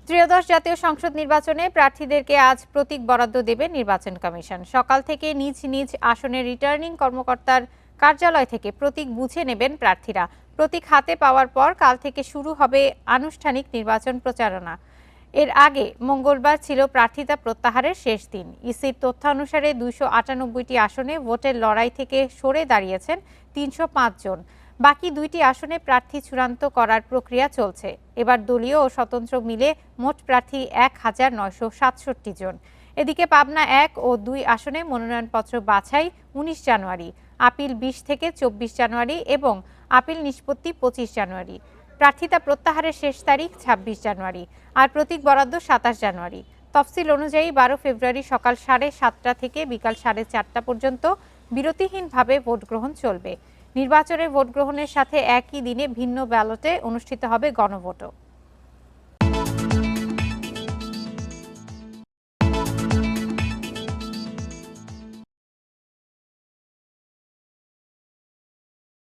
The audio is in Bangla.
ত্রয়োদশ জাতীয় সংসদ নির্বাচনে প্রার্থীদেরকে আজ প্রতীক বরাদ্দ দেবে নির্বাচন কমিশন। সকাল থেকে নিজ নিজ আসনের রিটার্নিং কর্মকর্তার কার্যালয় থেকে প্রতীক বুঝে নেবেন প্রার্থীরা। প্রতীক হাতে পাওয়ার পর কাল থেকে শুরু হবে আনুষ্ঠানিক নির্বাচন প্রচারণা। এর আগে মঙ্গলবার ছিল প্রার্থিতা প্রত্যাহারের শেষ দিন। ইসির তথ্যানুসারে 298টি আসনে ভোটের লড়াই থেকে সরে দাঁড়িয়েছেন 305 জন। বাকি 2টি আসনে প্রার্থী চূড়ান্ত করার প্রক্রিয়া চলছে। এবার দলীয় ও স্বতন্ত্র মিলে মোট প্রার্থী 1967 জন। এদিকে পাবনা 1 ও 2 আসনে মনোনয়নপত্র বাছাই 19 জানুয়ারি, আপিল 20 থেকে 24 জানুয়ারি এবং আপিল নিষ্পত্তি 25 জানুয়ারি। প্রার্থিতা প্রত্যাহারের শেষ তারিখ 26 জানুয়ারি আর প্রতীক বরাদ্দ 27 জানুয়ারি। তফসিল অনুযায়ী 12 ফেব্রুয়ারি সকাল 7:30 থেকে বিকাল 4:30 পর্যন্ত বিরতিহীনভাবে ভোট গ্রহণ চলবে। নির্বাচনের ভোট গ্রহণের সাথে একই দিনে ভিন্ন ব্যালটে অনুষ্ঠিত হবে গণভোটও।